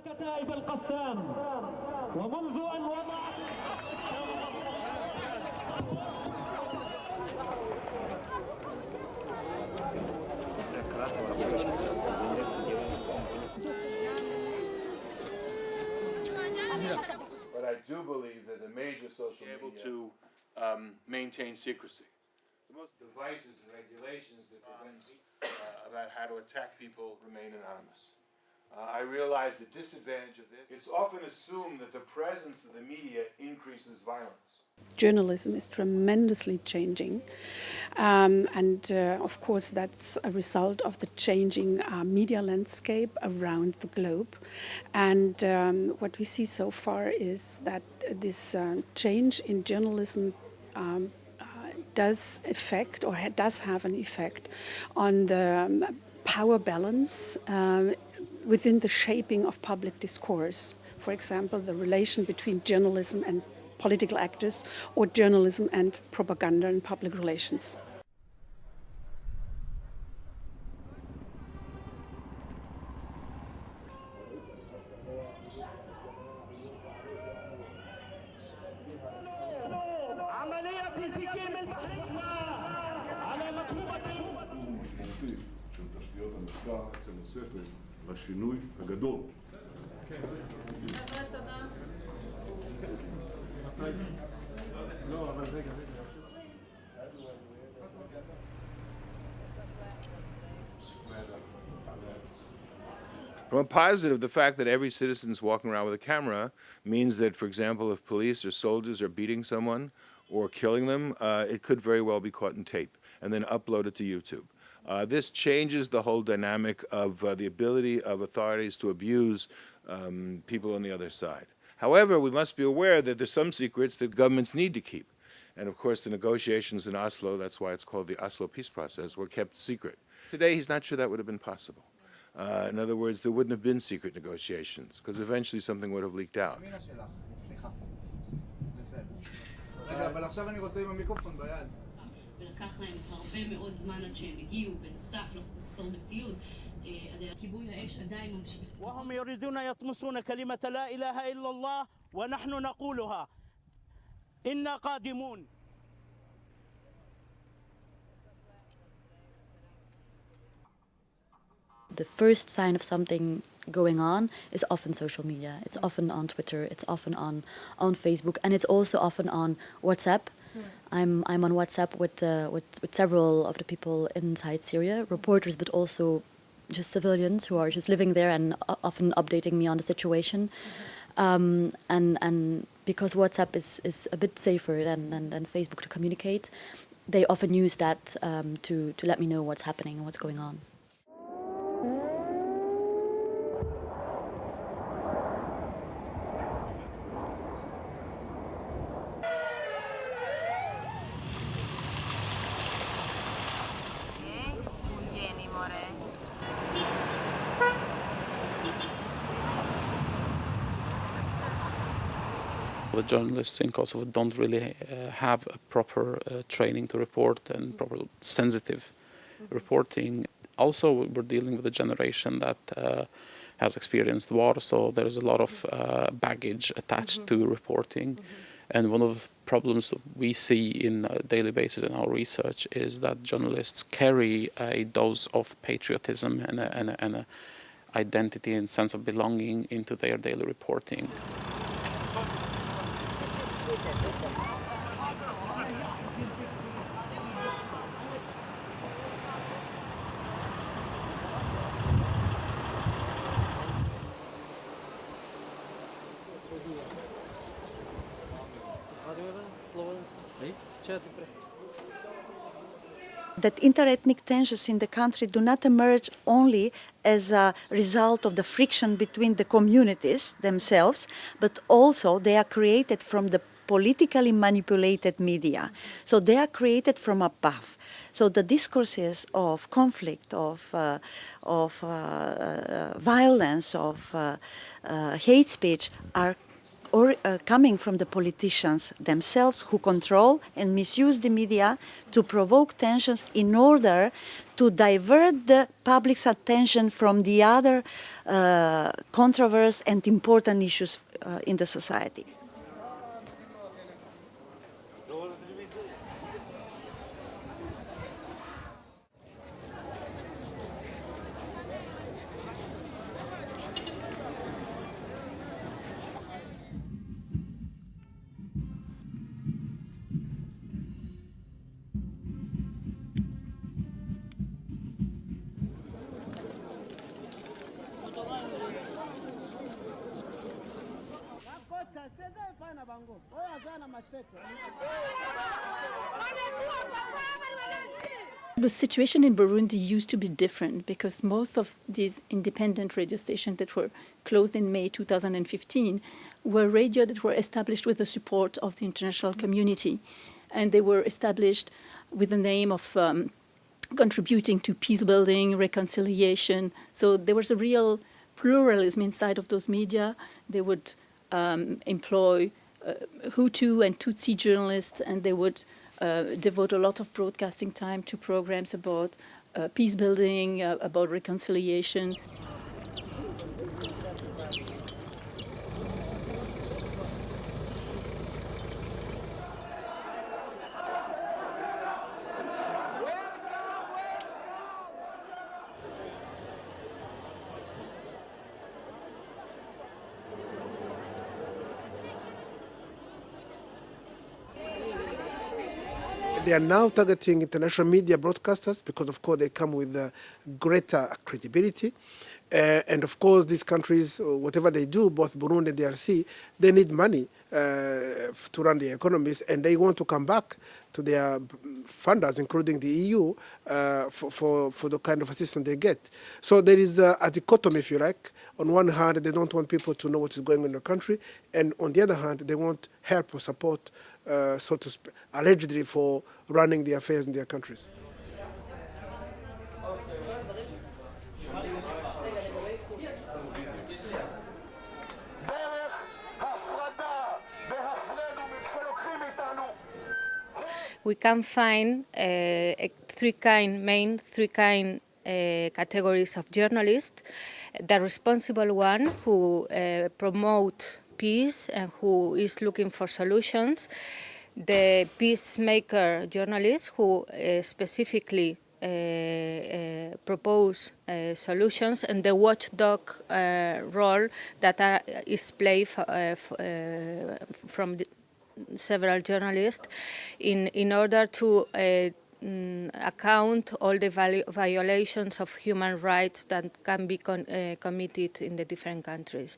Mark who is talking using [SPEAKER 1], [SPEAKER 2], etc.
[SPEAKER 1] كتائب القسام ومنذ أن وضعت
[SPEAKER 2] But I do believe that the major social media able to maintain secrecy. The most devices and regulations that prevent about how to attack people remain anonymous. I realize the disadvantage of this. It's often assumed that the presence of the media increases violence.
[SPEAKER 3] Journalism is tremendously changing, and of course that's a result of the changing media landscape around the globe. And what we see so far is that this change in journalism does have an effect on the power balance within the shaping of public discourse. For example, the relation between journalism and political actors, or journalism and propaganda and public relations.
[SPEAKER 4] של תשתיות המחקר אצל הספר לשינוי הגדול.
[SPEAKER 2] From a positive, the fact that every citizen's walking around with a camera means that, for example, if police or soldiers are beating someone or killing them, it could very well be caught in tape and then uploaded to YouTube. This changes the whole dynamic of the ability of authorities to abuse people on the other side. However, we must be aware that there's some secrets that governments need to keep. And of course, the negotiations in Oslo, that's why it's called the Oslo peace process, were kept secret. Today, he's not sure that would have been possible. In other words, there wouldn't have been secret negotiations, because eventually something would have leaked out.
[SPEAKER 5] ולקח להם הרבה מאוד זמן עד שהם הגיעו, בנוסף למחסור בציוד, כיבוי האש עדיין ממשיך.
[SPEAKER 1] وهم يريدون يطمسون كلمة لا إله إلا الله ونحن نقولها إنا قادمون.
[SPEAKER 6] The first sign of something going on is often social media. It's often on Twitter, it's often on Facebook, and it's also often on WhatsApp. I'm on WhatsApp with several of the people inside Syria, reporters, but also just civilians who are just living there and often updating me on the situation. And because WhatsApp is a bit safer than Facebook to communicate, they often use that to let me know what's happening and what's going on.
[SPEAKER 7] The journalists in Kosovo don't really have a proper training to report and proper sensitive reporting. Also, we're dealing with a generation that has experienced war, so there's a lot of baggage attached to reporting. And one of the problems that we see in a daily basis in our research is that journalists carry a dose of patriotism and a identity and sense of belonging into their daily reporting.
[SPEAKER 8] That interethnic tensions in the country do not emerge only as a result of the friction between the communities themselves, but also they are created from the politically manipulated media. So they are created from above. So the discourses of conflict, of violence, of hate speech are coming from the politicians themselves, who control and misuse the media to provoke tensions in order to divert the public's attention from the other controversies and important issues in the society.
[SPEAKER 3] The situation in Burundi used to be different because most of these independent radio stations that were closed in May 2015 were radio that were established with the support of the international community. And they were established with the name of contributing to peace building, reconciliation. So there was a real pluralism inside of those media. They would employ Hutu and Tutsi journalists, and they would devote a lot of broadcasting time to programs about peace building, about reconciliation.
[SPEAKER 9] They are now targeting international media broadcasters because, of course, they come with greater credibility. And, of course, these countries, whatever they do, both Burundi and DRC, they need money to run their economies, and they want to come back to their funders, including the EU, for the kind of assistance they get. So there is a dichotomy, if you like. On one hand, they don't want people to know what is going on in the country, and on the other hand, they want help or support, so to speak, allegedly for running the affairs in their countries.
[SPEAKER 10] We can find three categories of journalists. The responsible one who promotes peace and who is looking for solutions. The peacemaker journalists who specifically propose solutions, and the watchdog role that is played from several journalists in order to account all the violations of human rights that can be committed in the different countries.